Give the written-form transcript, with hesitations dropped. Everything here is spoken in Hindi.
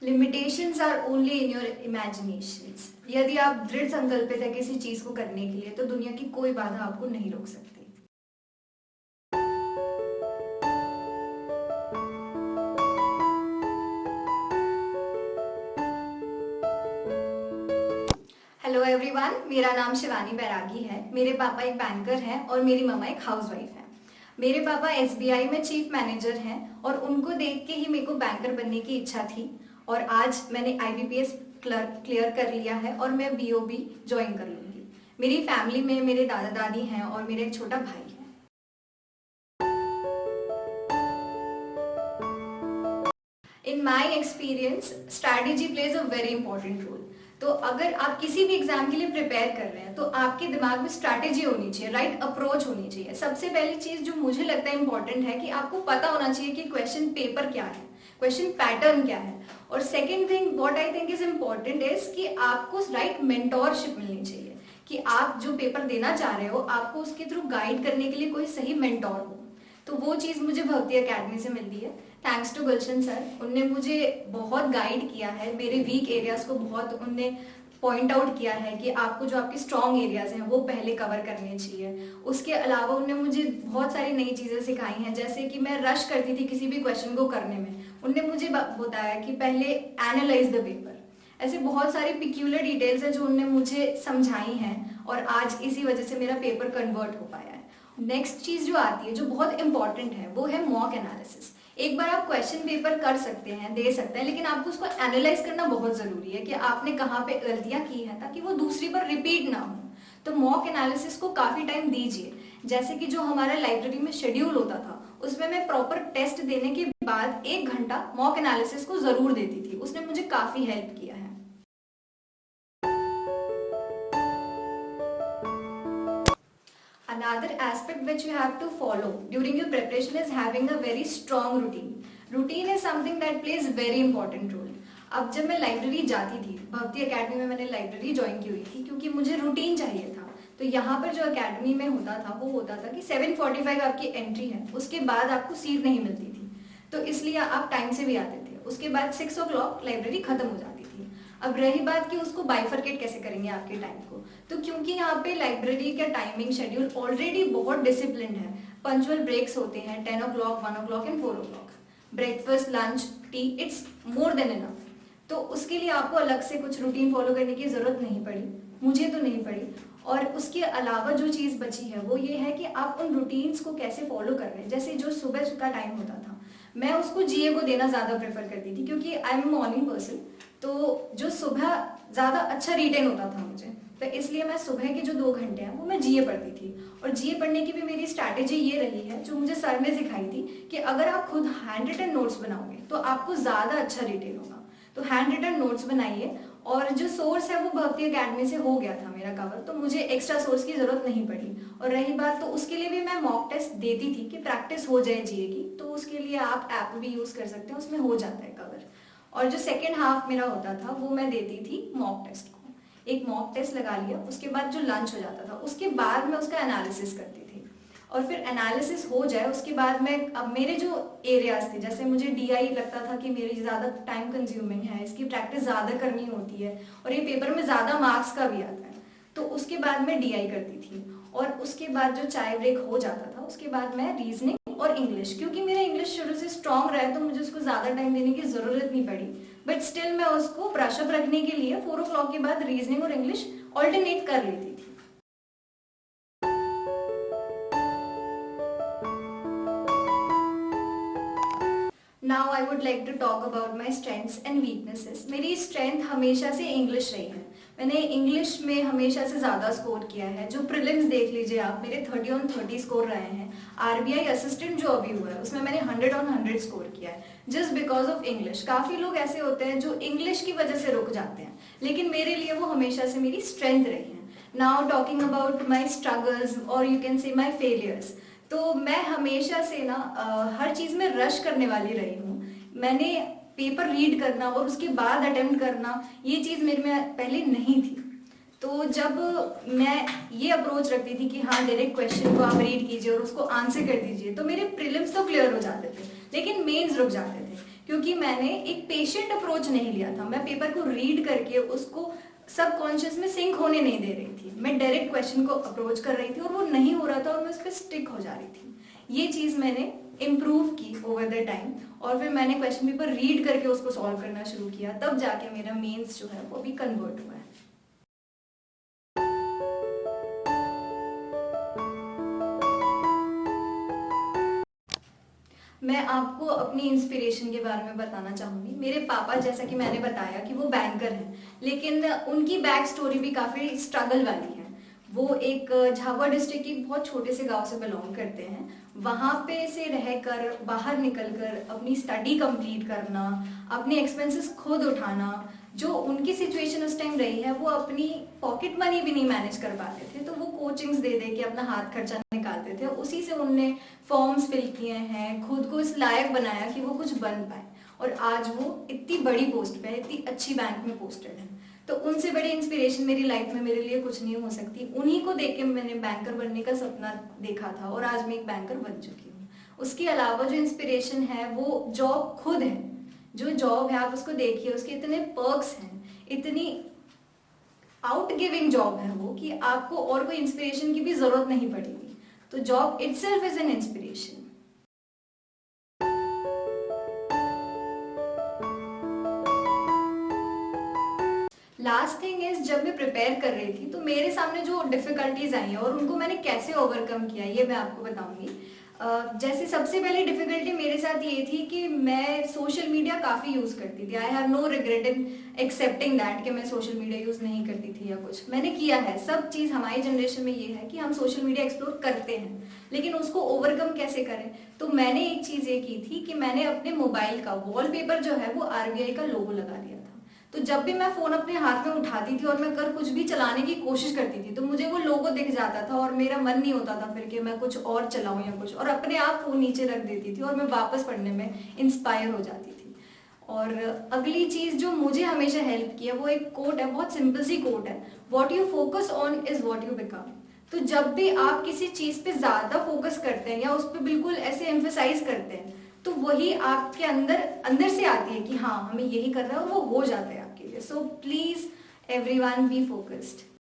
Limitations are only in your imaginations. यदि आप दृढ़ संकल्पित है किसी चीज को करने के लिए तो दुनिया की कोई बाधा आपको नहीं रोक सकती। हेलो एवरीवन, मेरा नाम शिवानी बैरागी है। मेरे पापा एक बैंकर हैं और मेरी मम्मा एक हाउसवाइफ है। मेरे पापा एसबीआई में चीफ मैनेजर हैं और उनको देख के ही मेरे को बैंकर बनने की इच्छा थी और आज मैंने आईबीपीएस क्लर्क क्लियर कर लिया है और मैं बीओबी ज्वाइन कर लूंगी। मेरी फैमिली में मेरे दादा दादी हैं और मेरा एक छोटा भाई है। In my experience strategy plays a very important role. तो अगर आप किसी भी एग्जाम के लिए प्रिपेयर कर रहे हैं तो आपके दिमाग में स्ट्रैटेजी होनी चाहिए, राइट अप्रोच होनी चाहिए। सबसे पहली चीज जो मुझे लगता है इंपॉर्टेंट है कि आपको पता होना चाहिए कि क्वेश्चन पेपर क्या है, क्वेश्चन पैटर्न क्या है। और second thing what I think is important is कि आपको राइट मेंटोरशिप मिलनी चाहिए कि आप जो पेपर देना चाह रहे हो आपको उसके थ्रू गाइड करने के लिए कोई सही मेंटोर हो। तो वो चीज मुझे भक्ति एकेडमी से मिलती है। थैंक्स टू गुलशन सर, उनने मुझे बहुत गाइड किया है, मेरे वीक एरियाज को बहुत उनने पॉइंट आउट किया है कि आपको जो आपके स्ट्रॉन्ग एरियाज हैं वो पहले कवर करने चाहिए। उसके अलावा उनने मुझे बहुत सारी नई चीजें सिखाई हैं, जैसे कि मैं रश करती थी किसी भी क्वेश्चन को करने में। उनने मुझे बताया कि पहले एनालाइज द पेपर। ऐसे बहुत सारी पिक्यूलर डिटेल्स हैं जो उनने मुझे समझाई हैं और आज इसी वजह से मेरा पेपर कन्वर्ट हो पाया है। नेक्स्ट चीज जो आती है जो बहुत इंपॉर्टेंट है वो है मॉक एनालिसिस। एक बार आप क्वेश्चन पेपर कर सकते हैं, दे सकते हैं, लेकिन आपको उसको एनालाइज करना बहुत जरूरी है कि आपने कहाँ पे गलतियां की हैं ताकि वो दूसरी बार रिपीट ना हो। तो मॉक एनालिसिस को काफी टाइम दीजिए। जैसे कि जो हमारा लाइब्रेरी में शेड्यूल होता था उसमें मैं प्रॉपर टेस्ट देने के बाद 1 घंटा मॉक एनालिसिस को जरूर देती थी। उसने मुझे काफी हेल्प किया है। Another aspect which you have to follow during your preparation is having a very strong routine. Routine is something that plays very important role. अब जब मैं लाइब्रेरी जाती थी, भक्ति एकेडमी में मैंने लाइब्रेरी ज्वाइन की हुई थी क्योंकि मुझे रूटीन चाहिए था। तो यहाँ पर जो एकेडमी में होता था वो होता था कि 7:45 आपकी एंट्री है, उसके बाद आपको सीट नहीं मिलती थी, तो इसलिए आप टाइम से भी आते थे। उसके बाद 6 o'clock लाइब्रेरी खत्म हो जाती थी। अब रही बात कि उसको बाइफरकेट कैसे करेंगे आपके टाइम को, तो क्योंकि यहाँ पे लाइब्रेरी का टाइमिंग शेड्यूल ऑलरेडी बहुत डिसिप्लिन है। पंचुअल ब्रेक्स होते हैं 10 o'clock, 1 o'clock and 4 o'clock। Breakfast, lunch, T, it's more than enough. तो उसके लिए आपको अलग से कुछ रूटीन फॉलो करने की जरूरत नहीं पड़ी, मुझे तो नहीं पड़ी। और उसके अलावा जो चीज बची है वो ये है कि आप उन रूटीन्स को कैसे फॉलो कर रहे हैं। जैसे जो सुबह का टाइम होता था मैं उसको जीए को देना ज्यादा प्रेफर करती थी क्योंकि आई एम मॉर्निंग पर्सन। तो जो सुबह ज्यादा अच्छा रिटेन होता था मुझे, तो इसलिए मैं सुबह के जो 2 घंटे हैं वो मैं जीए पढ़ती थी। और जीए पढ़ने की भी मेरी स्ट्रैटेजी ये रही है जो मुझे सर ने सिखाई थी कि अगर आप खुद हैंड रिटन नोट्स बनाओगे तो आपको ज्यादा अच्छा रिटेन होगा। तो हैंड रिटन नोट्स बनाइए। और जो सोर्स है वो भक्ति एकेडमी से हो गया था मेरा कवर, तो मुझे एक्स्ट्रा सोर्स की जरूरत नहीं पड़ी। और रही बात, तो उसके लिए भी मैं मॉक टेस्ट देती थी कि प्रैक्टिस हो जाए जीए की, तो उसके लिए आप ऐप भी यूज कर सकते हैं, उसमें हो जाता है कवर। और जो सेकेंड हाफ मेरा होता था वो मैं देती थी मॉक टेस्ट को। एक मॉक टेस्ट लगा लिया, उसके बाद जो लंच हो जाता था उसके बाद मैं उसका एनालिसिस करती थी। और फिर एनालिसिस हो जाए उसके बाद मैं, अब मेरे जो एरियाज थे, जैसे मुझे डीआई लगता था कि मेरी ज्यादा टाइम कंज्यूमिंग है, इसकी प्रैक्टिस ज्यादा करनी होती है और ये पेपर में ज्यादा मार्क्स का भी आता है, तो उसके बाद मैं डीआई करती थी। और उसके बाद जो चाय ब्रेक हो जाता था उसके बाद मैं रीजनिंग और इंग्लिश, क्योंकि मेरा इंग्लिश शुरू से स्ट्रांग रहा है तो मुझे उसको ज्यादा टाइम देने की जरूरत नहीं पड़ी। बट स्टिल मैं उसको ब्रशअप रखने के लिए 4 o'clock के बाद रीजनिंग और इंग्लिश ऑल्टरनेट कर लेती थी। Now I would like to talk about my strengths and weaknesses. मेरी स्ट्रेंथ हमेशा से इंग्लिश रही है। मैंने इंग्लिश में हमेशा से ज्यादा स्कोर किया है। जो प्रीलिम्स देख लीजिए आप, मेरे 30 on 30 स्कोर रहे हैं। आरबीआई असिस्टेंट जो अभी हुआ है उसमें मैंने 100 on 100 स्कोर किया है, जस्ट बिकॉज ऑफ इंग्लिश। काफी लोग ऐसे होते हैं जो इंग्लिश की वजह से रुक जाते हैं, लेकिन मेरे लिए वो हमेशा से मेरी स्ट्रेंथ रही है। Now talking about my struggles और you can say my failures, तो मैं हमेशा से ना हर चीज में रश करने वाली रही हूँ। मैंने पेपर रीड करना और उसके बाद अटेम्प्ट करना, ये चीज मेरे में पहले नहीं थी। तो जब मैं ये अप्रोच रखती थी कि हाँ डायरेक्ट क्वेश्चन को आप रीड कीजिए और उसको आंसर कर दीजिए, तो मेरे प्रीलिम्स तो क्लियर हो जाते थे लेकिन मेंस रुक जाते थे, क्योंकि मैंने एक पेशेंट अप्रोच नहीं लिया था। मैं पेपर को रीड करके उसको सबकॉन्शियस में सिंक होने नहीं दे रही थी। मैं डायरेक्ट क्वेश्चन को अप्रोच कर रही थी और वो नहीं हो रहा था और मैं उस पर स्टिक हो जा रही थी। ये चीज़ मैंने इम्प्रूव की ओवर द टाइम और फिर मैंने क्वेश्चन पेपर रीड करके उसको सॉल्व करना शुरू किया, तब जाके मेरा मेंस जो है वो भी कन्वर्ट हुआ है। मैं आपको अपनी इंस्पिरेशन के बारे में बताना चाहूंगी। मेरे पापा, जैसा कि मैंने बताया कि वो बैंकर हैं, लेकिन उनकी बैक स्टोरी भी काफी स्ट्रगल वाली है। वो एक झाबुआ डिस्ट्रिक्ट के बहुत छोटे से गांव से बिलोंग करते हैं। वहां पे से रहकर बाहर निकलकर अपनी स्टडी कंप्लीट करना, अपने एक्सपेंसेस खुद उठाना, जो उनकी सिचुएशन उस टाइम रही है, वो अपनी पॉकेट मनी भी नहीं मैनेज कर पाते थे, तो वो कोचिंग्स दे दे के अपना हाथ खर्चा निकालते थे। उसी से उनने फॉर्म्स फिल किए हैं, खुद को इस लायक बनाया कि वो कुछ बन पाए और आज वो इतनी बड़ी पोस्ट पे है, इतनी अच्छी बैंक में पोस्टेड है। तो उनसे बड़ी इंस्पिरेशन मेरी लाइफ में मेरे लिए कुछ नहीं हो सकती। उन्हीं को देख के मैंने बैंकर बनने का सपना देखा था और आज मैं एक बैंकर बन चुकी हूँ। उसके अलावा जो इंस्पिरेशन है वो जॉब खुद है। जो जॉब है आप उसको देखिए, उसके इतने पर्क्स हैं, इतनी आउट गिविंग जॉब है वो कि आपको और कोई इंस्पिरेशन की भी जरूरत नहीं पड़ेगी। तो job itself is an inspiration. Last thing is, जब मैं प्रिपेयर कर रही थी तो मेरे सामने जो डिफिकल्टीज आई हैं और उनको मैंने कैसे ओवरकम किया ये मैं आपको बताऊंगी। जैसे सबसे पहली डिफिकल्टी मेरे साथ ये थी कि मैं सोशल मीडिया काफ़ी यूज़ करती थी। I have no regret in accepting that कि मैं सोशल मीडिया यूज़ नहीं करती थी या कुछ। मैंने किया है, सब चीज़ हमारी जनरेशन में ये है कि हम सोशल मीडिया एक्सप्लोर करते हैं, लेकिन उसको ओवरकम कैसे करें। तो मैंने एक चीज़ ये की थी कि मैंने अपने मोबाइल का वॉलपेपर जो है वो RBI का लोगो लगा दिया था। तो जब भी मैं फोन अपने हाथ में उठाती थी और मैं कुछ भी चलाने की कोशिश करती थी तो मुझे वो लोगो दिख जाता था और मेरा मन नहीं होता था फिर कि मैं कुछ और चलाऊं या कुछ, और अपने आप फोन नीचे रख देती थी और मैं वापस पढ़ने में इंस्पायर हो जाती थी। और अगली चीज जो मुझे हमेशा हेल्प की है वो एक कोट है, बहुत सिंपल सी कोट है, what you focus on is what you become. तो जब भी आप किसी चीज पे ज्यादा फोकस करते हैं या उस पर बिल्कुल ऐसे एम्फेसाइज करते हैं तो वही आपके अंदर से आती है कि हाँ हमें यही करना है और वो हो जाता है आपके लिए। So please everyone be focused.